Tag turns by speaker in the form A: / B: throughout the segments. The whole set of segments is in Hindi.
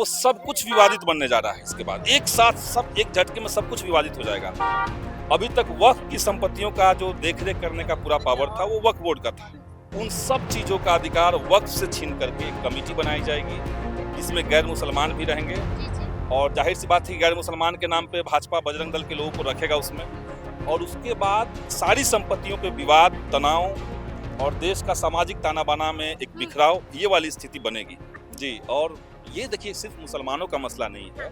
A: वो सब कुछ विवादित बनने जा रहा है। इसके बाद एक साथ सब एक झटके में सब कुछ विवादित हो जाएगा। अभी तक वक्फ की संपत्तियों का जो देखरेख करने का पूरा पावर था वो वक्फ बोर्ड का था। उन सब चीजों का अधिकार वक्फ से छीन करके एक कमेटी बनाई जाएगी जिसमें गैर मुसलमान भी रहेंगे और जाहिर सी बात है गैर मुसलमान के नाम पे भाजपा बजरंग दल के लोगों को रखेगा उसमें। और उसके बाद सारी संपत्तियों पे विवाद, तनाव और देश का सामाजिक ताना बाना में एक बिखराव, ये वाली स्थिति बनेगी जी। और ये देखिए सिर्फ मुसलमानों का मसला नहीं है।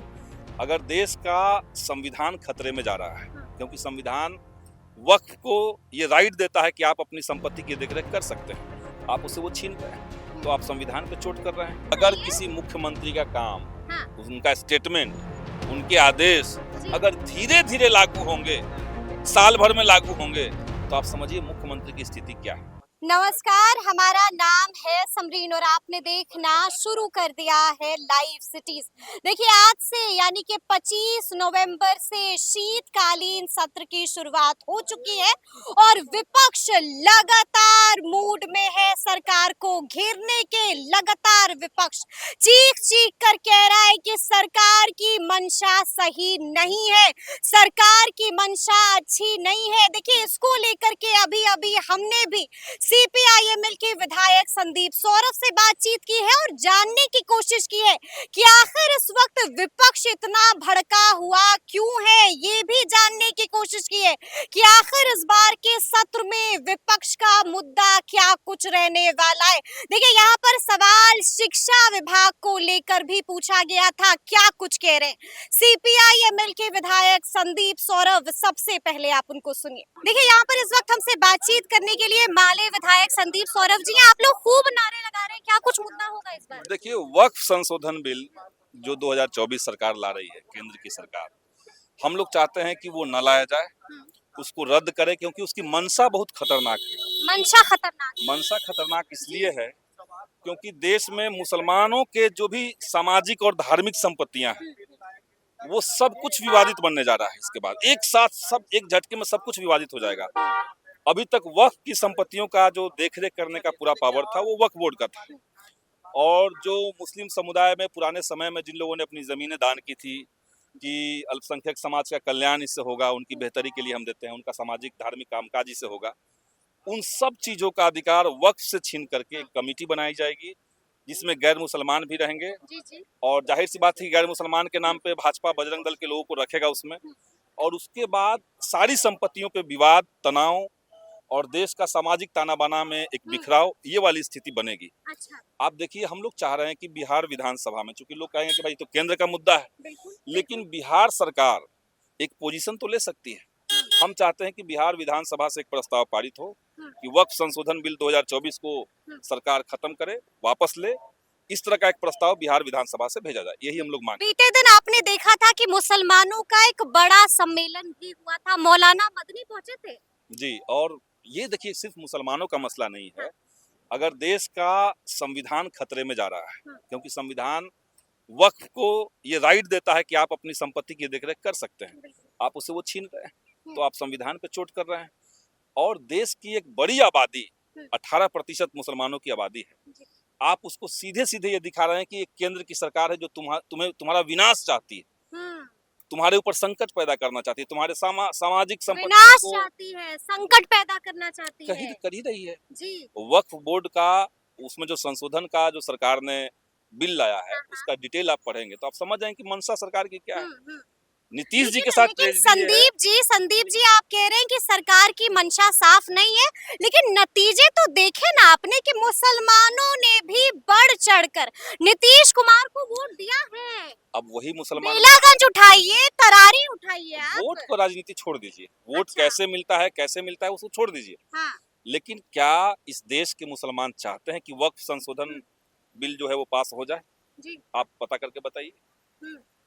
A: अगर देश का संविधान खतरे में जा रहा है क्योंकि संविधान वक्फ को ये राइट देता है कि आप अपनी संपत्ति की देखरेख कर सकते हैं, आप उसे वो छीन रहे हैं तो आप संविधान पे चोट कर रहे हैं। अगर किसी मुख्यमंत्री का काम, उनका स्टेटमेंट, उनके आदेश अगर धीरे धीरे लागू होंगे, साल भर में लागू होंगे, तो आप समझिए मुख्यमंत्री की स्थिति क्या है।
B: नमस्कार, हमारा नाम है समरीन और आपने देखना शुरू कर दिया है लाइव सिटीज। देखिए आज से यानी कि 25 नवंबर से शीतकालीन सत्र की शुरुआत हो चुकी है और विपक्ष लगातार मूड में है सरकार को घेरने के। लगातार विपक्ष चीख चीख कर कह रहा है कि सरकार की मंशा सही नहीं है, सरकार की मंशा अच्छी नहीं है। देखिए इसको लेकर के अभी अभी हमने भी सीपीआईएमएल के विधायक संदीप सौरभ से बातचीत की है और जानने की कोशिश की है कि आखिर इस वक्त विपक्ष इतना भड़का हुआ क्यों है। ये भी जानने की कोशिश की है कि आखिर इस बार के सत्र में विपक्ष का मुद्दा क्या कुछ रहने वाला है। देखिए यहाँ पर सवाल शिक्षा विभाग को लेकर भी पूछा गया था, क्या कुछ कह रहे हैं सीपीआईएमएल के विधायक संदीप सौरभ। सबसे पहले आप उनको सुनिए। देखिए यहाँ पर इस वक्त हमसे बातचीत करने के लिए माले विधायक संदीप सौरभ जी हैं। आप लोग खूब नारे लगा रहे हैं, क्या कुछ मुद्दा होगा इस बार?
A: देखिए वक्फ संशोधन बिल जो 2024 सरकार ला रही है, केंद्र की सरकार, हम लोग चाहते हैं कि वो न लाया जाए, उसको रद्द करें क्योंकि उसकी मंशा बहुत खतरनाक है।
B: मंशा खतरनाक?
A: मंशा खतरनाक इसलिए है क्योंकि देश में मुसलमानों के जो भी सामाजिक और धार्मिक संपत्तियां हैं वो सब कुछ विवादित बनने जा रहा है। इसके बाद एक साथ सब एक झटके में सब कुछ विवादित हो जाएगा। अभी तक वक्फ की संपत्तियों का जो देखरेख करने का पूरा पावर था वो वक्फ बोर्ड का था और जो मुस्लिम समुदाय में पुराने समय में जिन लोगों ने अपनी जमीनें दान की थी कि अल्पसंख्यक समाज का कल्याण इससे होगा, उनकी बेहतरी के लिए हम देते हैं, उनका सामाजिक धार्मिक कामकाज इससे होगा, उन सब चीजों का अधिकार वक्फ से छीन करके एक कमेटी बनाई जाएगी जिसमें गैर मुसलमान भी रहेंगे और जाहिर सी बात है गैर मुसलमान के नाम पे भाजपा बजरंग दल के लोगों को रखेगा उसमें। और उसके बाद सारी संपत्तियों पे विवाद, तनाव और देश का सामाजिक ताना बाना में एक बिखराव, ये वाली स्थिति बनेगी।
B: अच्छा।
A: आप देखिए हम लोग चाह रहे हैं कि बिहार विधानसभा में, चूंकि लोग कहेंगे कि भाई तो केंद्र का मुद्दा है, लेकिन बिहार सरकार एक पोजीशन तो ले सकती है। हम चाहते हैं कि बिहार विधानसभा से एक प्रस्ताव पारित हो कि वक्फ संशोधन बिल 2024 को सरकार खत्म करे, वापस ले, इस तरह का एक प्रस्ताव बिहार विधानसभा से भेजा जाए, यही हम लोग मांगते हैं।
B: बीते दिन आपने देखा था कि मुसलमानों का एक बड़ा सम्मेलन भी हुआ था, मौलाना मदनी पहुंचे थे
A: जी। और ये देखिए सिर्फ मुसलमानों का मसला नहीं है। अगर देश का संविधान खतरे में जा रहा है क्योंकि संविधान वक्फ को ये राइट देता है कि आप अपनी संपत्ति की देखरेख कर सकते हैं, आप उसे वो छीन रहे हैं तो आप संविधान पे चोट कर रहे हैं। और देश की एक बड़ी आबादी 18% मुसलमानों की आबादी है, आप उसको सीधे सीधे ये दिखा रहे हैं कि एक केंद्र की सरकार है जो तुम्हारा विनाश चाहती है, तुम्हारे ऊपर संकट पैदा करना चाहती है, तुम्हारे सामाजिक
B: विनाश चाहती है, संकट पैदा करना चाहती है,
A: कर ही रही है
B: जी।
A: वक्फ बोर्ड का उसमें जो संशोधन का जो सरकार ने बिल लाया है उसका डिटेल आप पढ़ेंगे तो आप समझ जाएंगे कि मंशा सरकार की क्या है। नीतीश जी के साथ
B: संदीप जी आप कह रहे हैं कि सरकार की मंशा साफ नहीं है, लेकिन नतीजे तो देखे ना आपने कि मुसलमानों ने भी बढ़ चढ़कर नीतीश कुमार को वोट दिया है।
A: अब वही मुसलमान
B: बेलागंज उठाइए, तरारी उठाइए,
A: वोट को राजनीति छोड़ दीजिए, वोट कैसे मिलता है उसको छोड़ दीजिए।
B: हाँ।
A: लेकिन क्या इस देश के मुसलमान चाहते हैं कि वक्फ संशोधन बिल जो है वो पास हो जाए?
B: जी।
A: आप पता करके बताइए।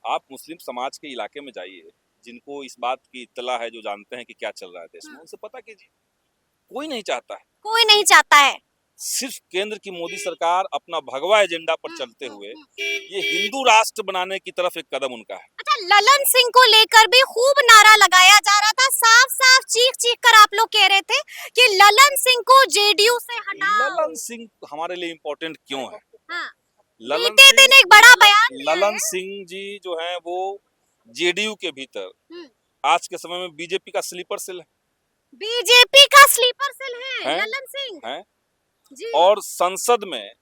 A: आप मुस्लिम समाज के इलाके में जाइए, जिनको इस बात की इत्तला है, जो जानते हैं कि क्या चल रहा है देश में, उनसे पता कीजिए। कोई नहीं चाहता है,
B: कोई नहीं चाहता है।
A: सिर्फ केंद्र की मोदी सरकार अपना भगवा एजेंडा पर चलते हुए ये हिंदू राष्ट्र बनाने की तरफ एक कदम उनका है।
B: अच्छा, ललन सिंह को लेकर भी खूब नारा लगाया जा रहा था, साफ साफ चीख चीख कर आप लोग कह रहे थे कि ललन सिंह को जेडीयू से हटाओ।
A: ललन सिंह हमारे लिए इम्पोर्टेंट क्यों है?
B: हाँ।
A: ललन
B: बीते दिन एक बड़ा बयान दिया
A: ललन
B: है।
A: सिंह जी जो हैं वो जेडीयू के भीतर
B: हम्म,
A: आज के समय में बीजेपी का स्लीपर सेल
B: बीजेपी का स्लीपर सेल है
A: है,
B: ललन सिंह
A: है
B: जी।
A: और संसद में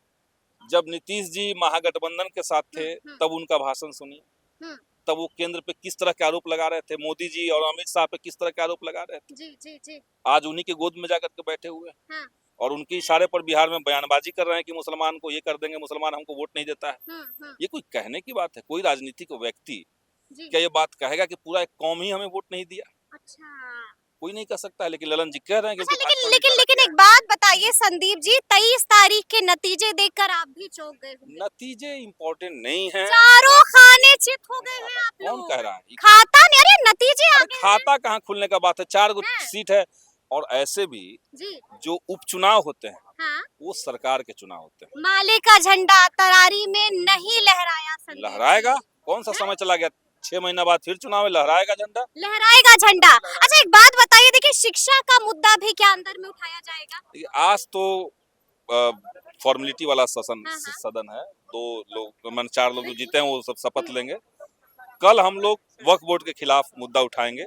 A: जब नीतीश जी महागठबंधन के साथ थे
B: हम्म,
A: तब उनका भाषण सुनिए,
B: हम्म,
A: तब वो केंद्र पे किस तरह के आरोप लगा रहे थे, मोदी जी और अमित शाह पे किस तरह के आरोप लगा रहे थे।
B: जी जी जी।
A: आज उन्हीं के गोद में जाकर के बैठे हुए हैं
B: हाँ,
A: और उनके इशारे पर बिहार में बयानबाजी कर रहे हैं कि मुसलमान को ये कर देंगे, मुसलमान हमको वोट नहीं देता है। ये कोई कहने की बात है? कोई राजनीतिक व्यक्ति
B: जी।
A: क्या ये बात कहेगा कि पूरा एक कौम ही हमें वोट नहीं दिया?
B: अच्छा
A: कोई नहीं कह सकता है, लेकिन ललन जी कह रहे हैं
B: अच्छा,
A: क्योंकि
B: लेकिन
A: भाजपा ने
B: लेकिन
A: इशारा
B: लेकिन
A: किया
B: एक बात बताइए संदीप जी, 23 तारीख के नतीजे देखकर आप भी चौंक गए
A: है।
B: होंगे।
A: नतीजे इम्पोर्टेंट नहीं है।
B: चारों खाने चित हो गए हैं आप
A: कौन
B: लोग।
A: कह रहा है?
B: खाता नहीं, अरे नतीजे आ
A: अरे
B: गए हैं।
A: खाता कहाँ खुलने का बात है, 4 गो
B: हैं?
A: सीट है और ऐसे भी
B: जी
A: जो उपचुनाव होते हैं
B: हाँ,
A: वो सरकार के चुनाव होते हैं।
B: माले का झंडा तरारी में नहीं लहराया संदीप
A: लहराएगा?
B: जी।
A: कौन सा समय चला गया? 6 महीना बाद फिर चुनाव है, लहराएगा झंडा?
B: लहराएगा झंडा। अच्छा एक बात बताइए, देखिए शिक्षा का मुद्दा भी क्या अंदर में उठाया जाएगा?
A: देखिए, आज तो फॉर्मेलिटी वाला
B: हाँ।
A: सदन है। 2 लोग मान 4 लोग जो जीते हैं वो सब शपथ लेंगे। कल हम लोग वक्फ बोर्ड के खिलाफ मुद्दा उठाएंगे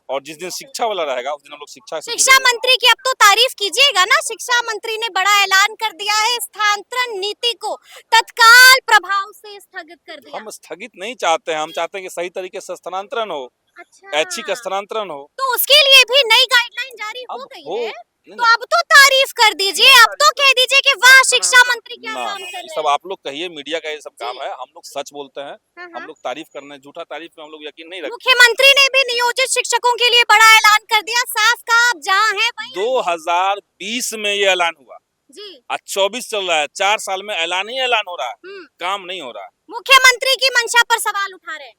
A: और जिस दिन शिक्षा वाला रहेगा उस दिन हम लोग शिक्षा से
B: शिक्षा
A: जुड़ेंगे।
B: मंत्री की अब तो तारीफ कीजिएगा ना, शिक्षा मंत्री ने बड़ा ऐलान कर दिया है, स्थानांतरण नीति को तत्काल प्रभाव से स्थगित कर दिया।
A: हम स्थगित नहीं चाहते हैं, हम चाहते हैं कि सही तरीके से स्थानांतरण हो,
B: अच्छा,
A: ऐच्छिक स्थानांतरण हो।
B: तो उसके लिए भी नई गाइडलाइन जारी हो
A: अब
B: गई
A: हो
B: है,
A: नहीं,
B: तो अब तो तारीफ कर दीजिए, अब तो कह दीजिए कि वाह शिक्षा मंत्री क्या
A: ना
B: काम
A: ना,
B: कर
A: ये
B: रहे
A: सब
B: हैं।
A: आप लोग कहिए, मीडिया का ये सब काम
B: जी।
A: है। हम लोग सच बोलते हैं,
B: हाँ,
A: हम लोग तारीफ करने, झूठा तारीफ में हम लोग यकीन नहीं रखते।
B: मुख्यमंत्री ने भी नियोजित शिक्षकों के लिए बड़ा ऐलान कर दिया, साफ कहा आप जहाँ हैं वहीं रहिए।
A: 2020 में ये ऐलान हुआ,
B: जी
A: आज 24 चल रहा है, 4 साल में ऐलान ही ऐलान हो रहा है,
B: हम्म,
A: काम नहीं हो रहा है।
B: मुख्यमंत्री की मंशा पर सवाल उठा रहे हैं।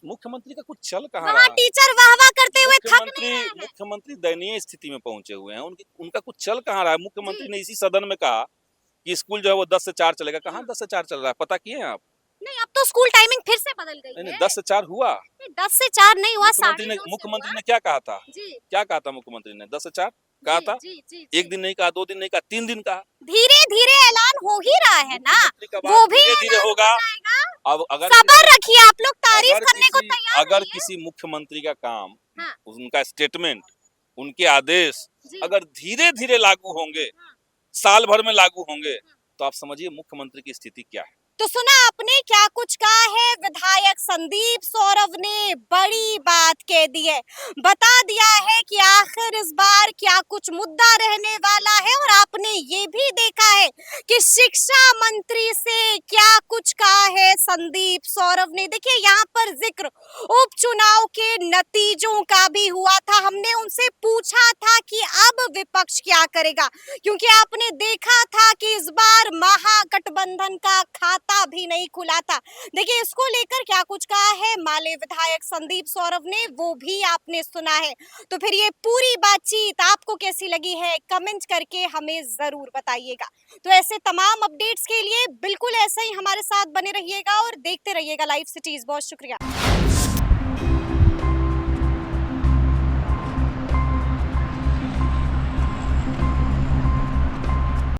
A: मुख्यमंत्री का कुछ चल कहाँ
B: वहाँ
A: रहा है?
B: टीचर वाह वाह करते हुए थक
A: मुख्यमंत्री
B: नहीं रहे हैं।
A: मुख्यमंत्री दयनीय स्थिति में पहुंचे हुए हैं। उनका कुछ चल कहाँ रहा है? मुख्यमंत्री
B: जी।
A: ने इसी सदन में कहा कि स्कूल जो है वो 10 से 4 चलेगा। कहाँ 10 से 4 चल रहा है? पता किए हैं आप?
B: नहीं, अब तो स्कूल टाइमिंग फिर से बदल गई
A: नहीं,
B: है।
A: 10 से 4 हुआ।
B: नहीं, 10 से 4 नहीं हुआ,
A: मुख्यमंत्री
B: 9:30 से
A: मुख्यमंत्री
B: हुआ।
A: ने क्या कहा था?
B: जी
A: क्या कहा था मुख्यमंत्री ने? 10 से 4 कहा
B: जी,
A: था?
B: जी जी
A: एक
B: जी।
A: दिन नहीं कहा, 2 दिन नहीं कहा, 3 दिन कहा।
B: धीरे धीरे ऐलान हो ही रहा है ना,
A: मुख्यमंत्री का
B: वो
A: बात
B: भी
A: धीरे-धीरे
B: ऐलान
A: होगा।
B: हो जाएगा।
A: अब अगर
B: सब्र रखिए, आप लोग तारीफ करने को तैयार
A: अगर
B: रहिए।
A: किसी मुख्यमंत्री का काम,
B: हाँ।
A: उनका स्टेटमेंट, उनके आदेश
B: जी।
A: अगर धीरे-धीरे लागू होंगे,
B: हाँ।
A: साल भर में लागू होंगे, तो आप समझिए मुख्यमंत्री की स्थिति क्या है।
B: तो सुना आपने क्या कुछ कहा है विधायक संदीप सौरभ ने, बड़ी बात कह दी है, बता दिया है कि आखिर इस बार क्या कुछ मुद्दा रहने वाला है। और आपने ये भी देखा है कि शिक्षा मंत्री से क्या कुछ कहा है संदीप सौरभ ने। देखिए यहाँ पर जिक्र उपचुनाव के नतीजों का भी हुआ था, हमने उनसे पूछा था कि अब विपक्ष क्या करेगा, क्योंकि आपने देखा था कि इस बार महागठबंधन का खाता भी नहीं खुला था। देखिए इसको लेकर क्या कुछ कहा है माले विधायक संदीप सौरभ ने, वो भी आपने सुना है। तो फिर ये पूरी बातचीत आपको कैसी लगी है, कमेंट करके हमें जरूर बताइएगा। तो ऐसे तमाम अपडेट्स के लिए बिल्कुल ऐसे ही हमारे साथ बने रहिएगा और देखते रहिएगा लाइव सिटीज। बहुत शुक्रिया।